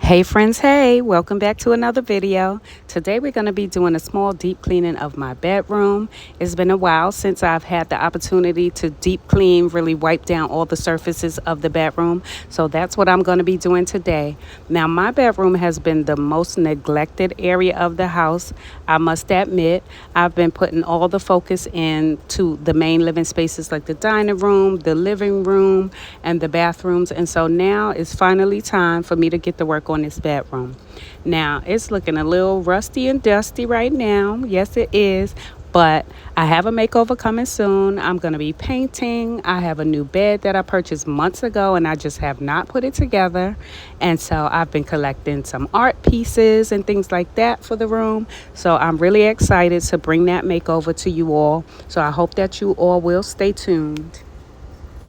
Hey friends, hey, welcome back to another video. Today we're going to be doing a small deep cleaning of my bedroom. It's been a while since I've had the opportunity to deep clean, really wipe down all the surfaces of the bedroom. So that's what I'm going to be doing today. Now my bedroom has been the most neglected area of the house. I must admit, I've been putting all the focus into the main living spaces like the dining room, the living room, and the bathrooms. And so now it's finally time for me to get to work on this bedroom. Now it's looking a little rusty and dusty right now. Yes, it is. But I have a makeover coming soon. I'm going to be painting. I have a new bed that I purchased months ago and I just have not put it together. And so I've been collecting some art pieces and things like that for the room. So I'm really excited to bring that makeover to you all. So I hope that you all will stay tuned.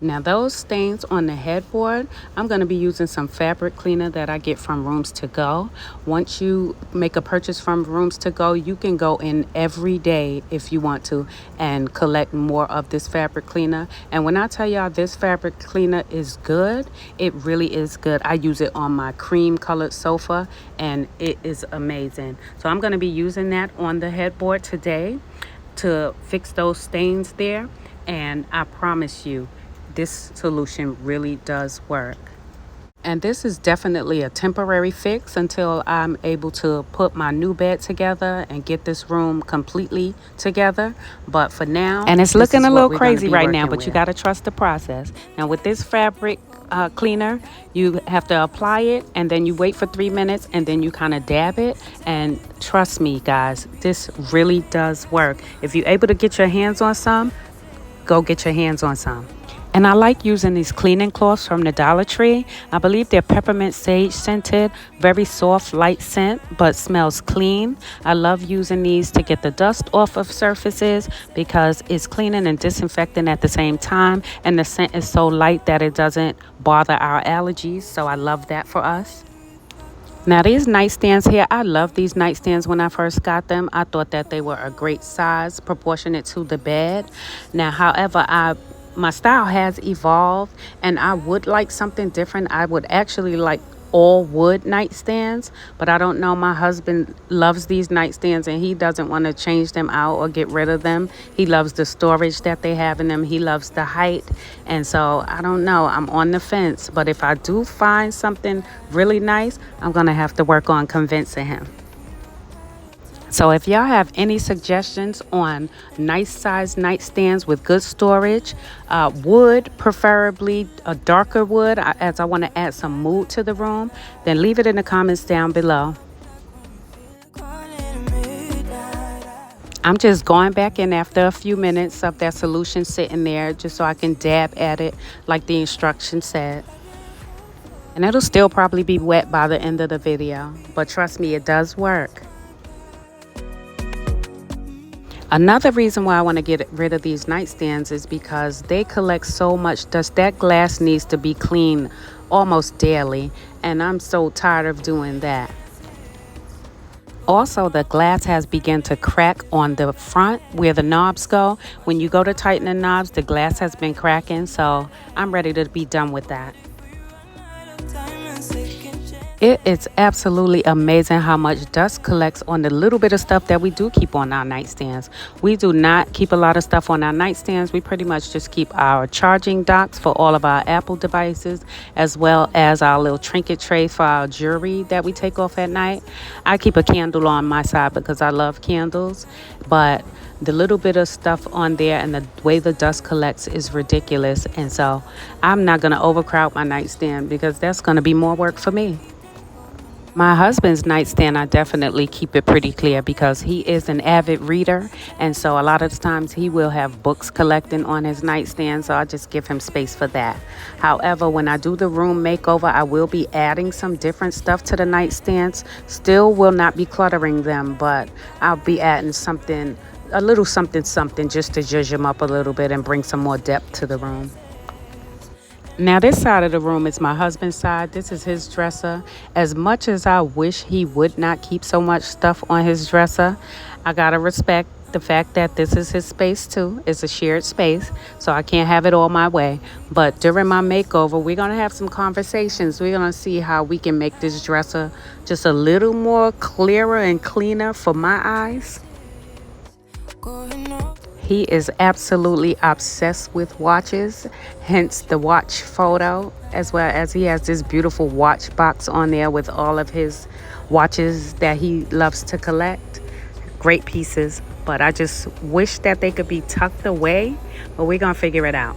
Now those stains on the headboard, I'm going to be using some fabric cleaner that I get from Rooms to Go. Once you make a purchase from Rooms to Go, you can go in every day if you want to and collect more of this fabric cleaner. And when I tell y'all this fabric cleaner is good, it really is good. I use it on my cream colored sofa and it is amazing. So I'm going to be using that on the headboard today to fix those stains there. And I promise you, this solution really does work. And this is definitely a temporary fix until I'm able to put my new bed together and get this room completely together. But for now, and it's looking a little crazy right now, but you got to trust the process. Now with this fabric cleaner, you have to apply it and then you wait for 3 minutes and then you kind of dab it. And trust me, guys, this really does work. If you're able to get your hands on some, go get your hands on some. And I like using these cleaning cloths from the Dollar Tree. I believe they're peppermint sage scented, very soft, light scent, but smells clean. I love using these to get the dust off of surfaces because it's cleaning and disinfecting at the same time. And the scent is so light that it doesn't bother our allergies. So I love that for us. Now these nightstands here, I love these nightstands when I first got them. I thought that they were a great size, proportionate to the bed. Now, however, my style has evolved and I would like something different. I would actually like all wood nightstands, but I don't know. My husband loves these nightstands and he doesn't want to change them out or get rid of them. He loves the storage that they have in them. He loves the height. And so I don't know. I'm on the fence. But if I do find something really nice, I'm going to have to work on convincing him. So if y'all have any suggestions on nice size nightstands with good storage, wood, preferably a darker wood, as I want to add some mood to the room, then leave it in the comments down below. I'm just going back in after a few minutes of that solution sitting there just so I can dab at it like the instructions said. And it'll still probably be wet by the end of the video, but trust me, it does work. Another reason why I want to get rid of these nightstands is because they collect so much dust. That glass needs to be cleaned almost daily, and I'm so tired of doing that. Also, the glass has begun to crack on the front where the knobs go. When you go to tighten the knobs, the glass has been cracking, so I'm ready to be done with that. It is absolutely amazing how much dust collects on the little bit of stuff that we do keep on our nightstands. We do not keep a lot of stuff on our nightstands. We pretty much just keep our charging docks for all of our Apple devices, as well as our little trinket trays for our jewelry that we take off at night. I keep a candle on my side because I love candles, but the little bit of stuff on there and the way the dust collects is ridiculous. And so I'm not going to overcrowd my nightstand because that's going to be more work for me. My husband's nightstand, I definitely keep it pretty clear because he is an avid reader. And so a lot of the times he will have books collecting on his nightstand. So I just give him space for that. However, when I do the room makeover, I will be adding some different stuff to the nightstands. Still will not be cluttering them, but I'll be adding something, a little something just to zhuzh them up a little bit and bring some more depth to the room. Now this side of the room is my husband's side. This is his dresser. As much as I wish he would not keep so much stuff on his dresser, I gotta respect the fact that this is his space too. It's a shared space, so I can't have it all my way. But during my makeover, we're going to have some conversations. We're going to see how we can make this dresser just a little more clearer and cleaner for my eyes. He is absolutely obsessed with watches, hence the watch photo, as well as he has this beautiful watch box on there with all of his watches that he loves to collect. Great pieces, but I just wish that they could be tucked away, but we're gonna figure it out.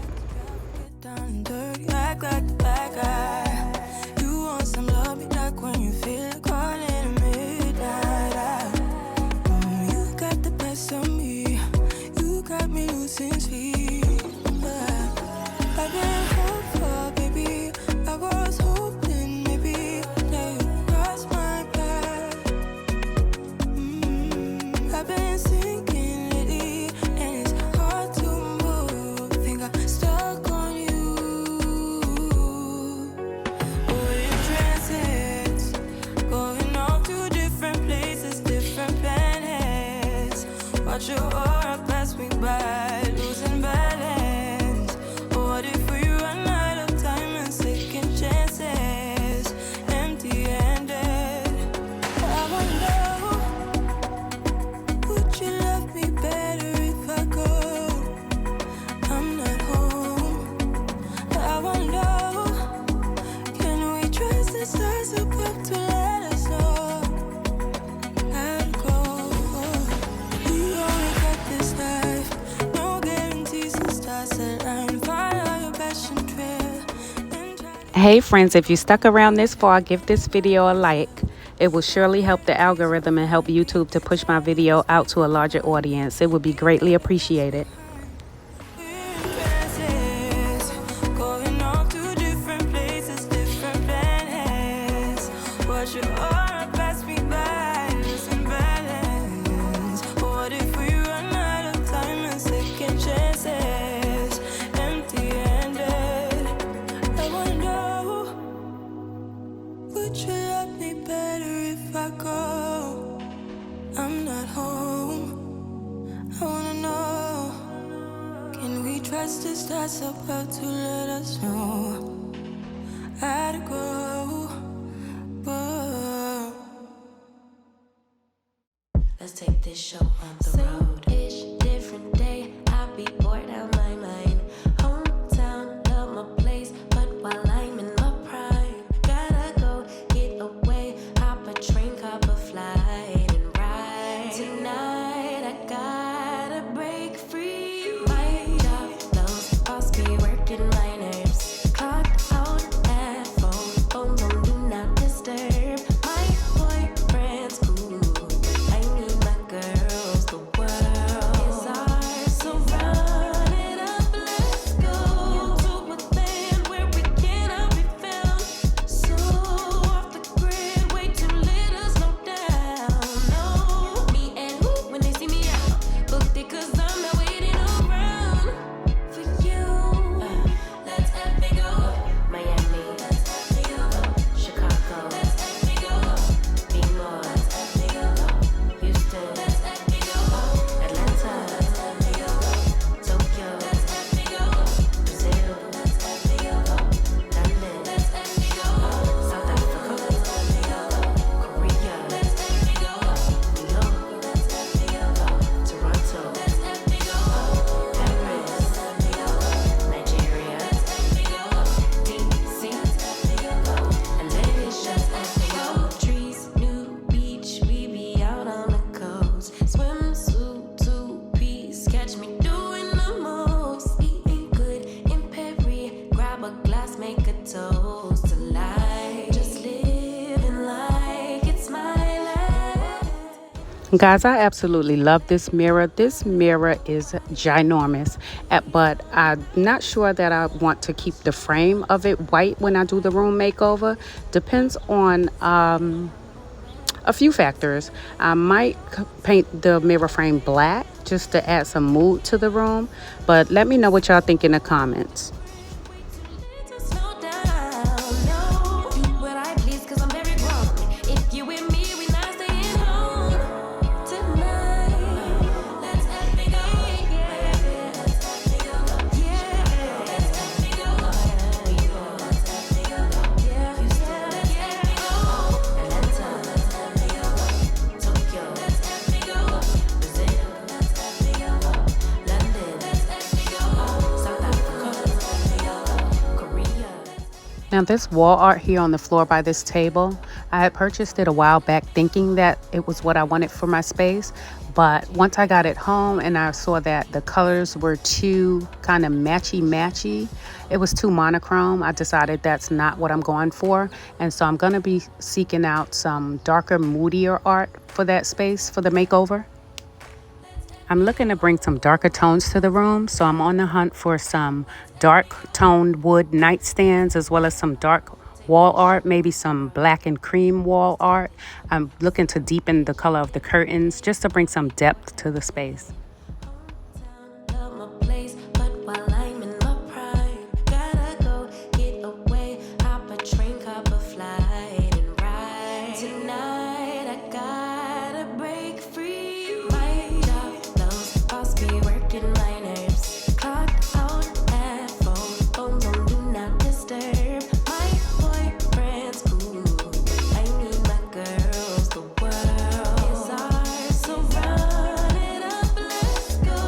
Watch your aura pass me by, losing balance. What if we run out of time and second chances, empty-handed? I wonder, would you love me better if I go? I'm not home. I wonder, can we trust the stars above to let us know? I'd go. Hey friends, if you stuck around this far, give this video a like. It will surely help the algorithm and help YouTube to push my video out to a larger audience. It would be greatly appreciated. I'm not home. I wanna know, can we trust the stars about to let us know? I'd go. Let's take this show on the road. Ish, different day. I'll be bored out my mind. Hometown, love my place, but while I'm in my prime, gotta go get away. Hop a train, cop a flight, and ride. Tonight I gotta break free. My job, those boss be working my nerves. Clocked out at phone, do not disturb. My boyfriend's cool. I need my girls, the world is ours, so run it up, let's go to a land where we cannot be found. So off the grid, way too little, slow down. No, me and who when they see me out, booked it 'cause I'm not waiting around for you. Let's have me go, Miami. Let's have me go, Chicago. Let's have me go, be more. Let's have me go, Houston. Let's have me go, Atlanta. Let's have me go, Tokyo. Let's have me go, Brazil. Let's have me go, London. Let's have me go, South Africa. Let's have me go, Korea. Let's have me go, New York. Let's have me go, Toronto. Let's have me go, Paris. Let's have me go, Nigeria. Let's have me go, DC. Let's have me go, and Malaysia. Let's have me go, trees, new beach. We be out on the coast. Swimsuit, two-piece. Catch me doing the most. Eating good in Perry. Grab a glass, make a toast to life. Just living like it's my life. Guys, I absolutely love this mirror. This mirror is ginormous, but I'm not sure that I want to keep the frame of it white when I do the room makeover. Depends on a few factors. I might paint the mirror frame black just to add some mood to the room, but let me know what y'all think in the comments. To slow down, no, do what I please 'cause I'm very grown. If you with me, we not staying home tonight. Let's Now this wall art here on the floor by this table, I had purchased it a while back thinking that it was what I wanted for my space. But once I got it home and I saw that the colors were too kind of matchy, it was too monochrome, I decided that's not what I'm going for. And so I'm going to be seeking out some darker, moodier art for that space for the makeover. I'm looking to bring some darker tones to the room, so I'm on the hunt for some dark toned wood nightstands as well as some dark wall art, maybe some black and cream wall art. I'm looking to deepen the color of the curtains just to bring some depth to the space. Love my place, but while I'm in my prime, gotta go get away. Hop a train, hop a flight, and ride. Tonight I gotta break free. My job, those boss be working my nerves. Clock out at phone on do not disturb. My boyfriend's cool, I need my girls. The world is ours, so run it up, let's go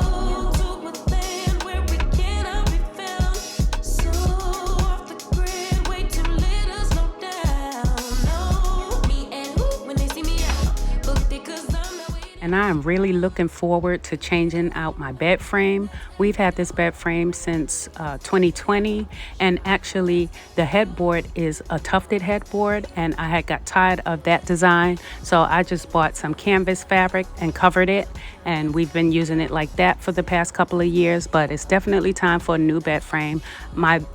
to a land where we cannot be found. So off the grid, way too little, slow down. No, me and who when they see me out, booked it 'cause I'm not waiting. And I am really looking forward to changing out my bed frame. We've had this bed frame since 2020, and actually the headboard is a tufted headboard, and I had got tired of that design, so I just bought some canvas fabric and covered it, and we've been using it like that for the past couple of years. But it's definitely time for a new bed frame.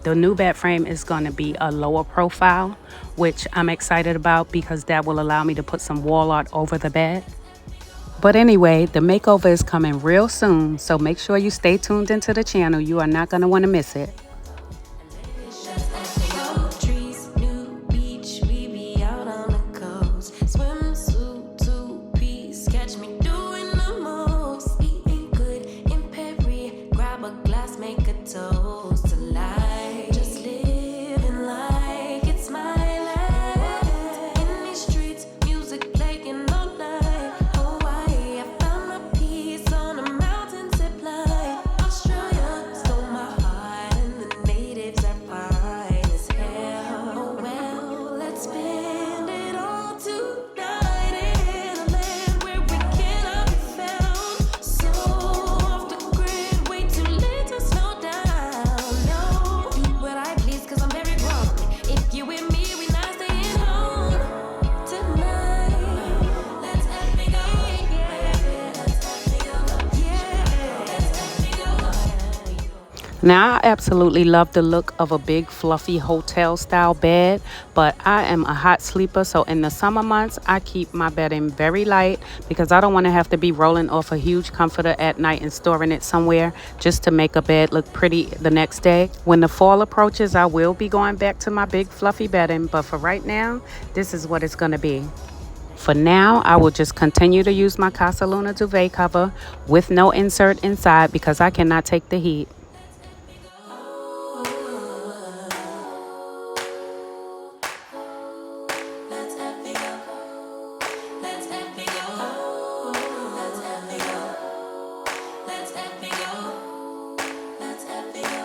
The new bed frame is going to be a lower profile, which I'm excited about because that will allow me to put some wall art over the bed. But anyway, the makeover is coming real soon, so make sure you stay tuned into the channel. You are not going to want to miss it. Trees, new beach, we be out on the coast. Swimsuit, two-piece, catch me doing the most. Eating good in Perry, grab a glass, make a toast to life. Just living like it's my life. In these streets, music playing all night. Hawaii, I found my peace on a mountain zip line. Australia stole my heart, and the natives are fine as hell. Oh well, let's spend it all tonight in a land where we cannot be found. So off the grid, way too late to slow down. No, do what I please 'cause I'm very grown. If you with me, we not staying home tonight. Let's have me go, yeah. Let's have me go, yeah. Let's have me go. Now, I absolutely love the look of a big fluffy hotel style bed, but I am a hot sleeper, so in the summer months I keep my bedding very light because I don't want to have to be rolling off a huge comforter at night and storing it somewhere just to make a bed look pretty the next day. When the fall approaches, I will be going back to my big fluffy bedding, but for right now, this is what it's going to be. For now, I will just continue to use my Casa Luna duvet cover with no insert inside because I cannot take the heat. Let's have me go. Let's have me go. Let's have me go. Let's have me go. Let's have me go.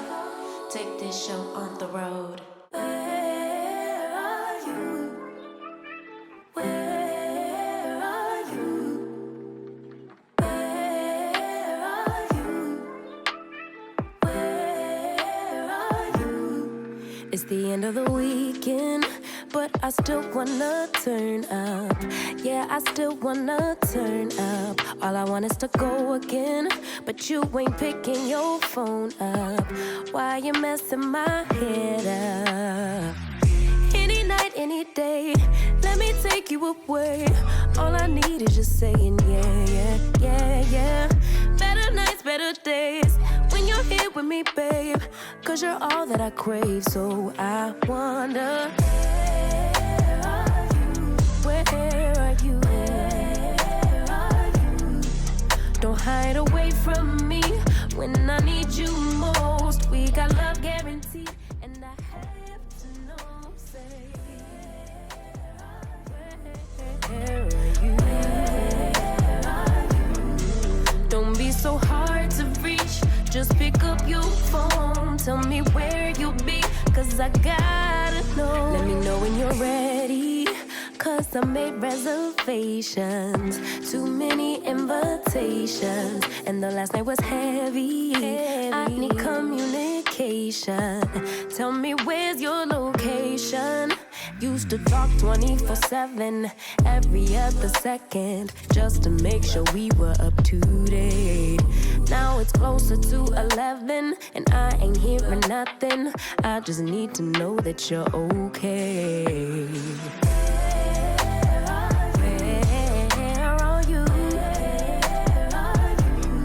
Take this show on the road. Where are you? Where are you? Where are you? Where are you? It's the end of the weekend, but I still wanna turn up. Yeah, I still wanna turn up. All I want is to go again, but you ain't picking your phone up. Why you messing my head up? Any night, any day, let me take you away. All I need is just saying yeah, yeah, yeah, yeah. Better nights, better days, when you're here with me, babe. 'Cause you're all that I crave, so I wonder, where are you? Where are you? Where are you? Don't hide away from me when I need you most. We got love guaranteed, and I have to know, say, where are you? Where are you? Don't be so hard to reach, just pick up your phone. Tell me where you'll be, 'cause I gotta Let me know when you're ready, 'cause I made reservations. Too many invitations, and the last night was heavy. I need communication. Tell me where's your location. Used to talk 24/7, every other second, just to make sure we were up to date. Now it's closer to 11, and I ain't hearing nothing. I just need to know that you're okay. Where are you,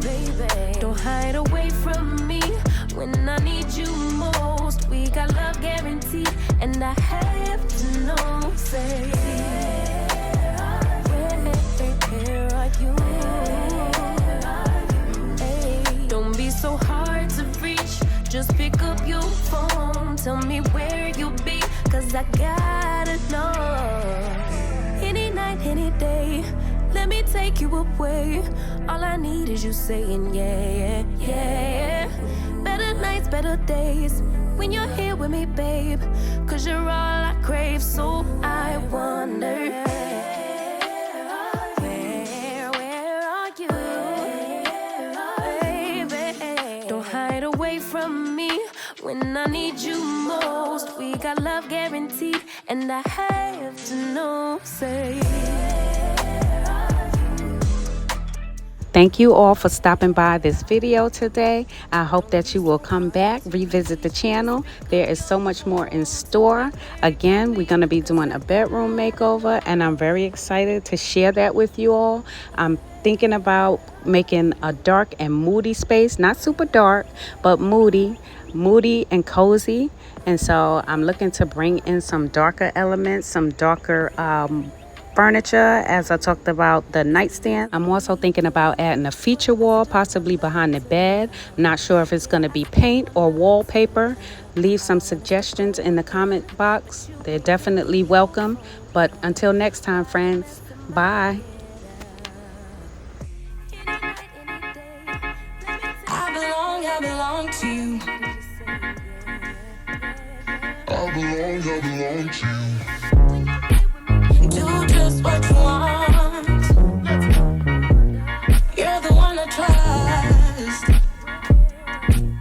baby? Don't hide away from me when I need you most. We got love guaranteed, and I have to know. Say, where are you? Hey, don't be so hard to reach. Just pick up your phone. Tell me where you'll be, 'cause I gotta know. Any night, any day, let me take you away. All I need is you saying yeah, yeah. Better nights, better days, when you're here with me, babe, 'cause you're all I crave. So I wonder, where are you, baby? Don't hide away from me when I need you most. We got love guaranteed, and I have to know. Say, Thank you all for stopping by this video today. I hope that you will come back, revisit the channel. There is so much more in store. Again, we're going to be doing a bedroom makeover, and I'm very excited to share that with you all. I'm thinking about making a dark and moody space, not super dark, but moody and cozy. And so I'm looking to bring in some darker elements, some darker furniture, as I talked about the nightstand. I'm also thinking about adding a feature wall, possibly behind the bed. I'm not sure if it's going to be paint or wallpaper. Leave some suggestions in the comment box. They're definitely welcome. But until next time, friends, bye. I belong to you. I belong to you. Do just what you want.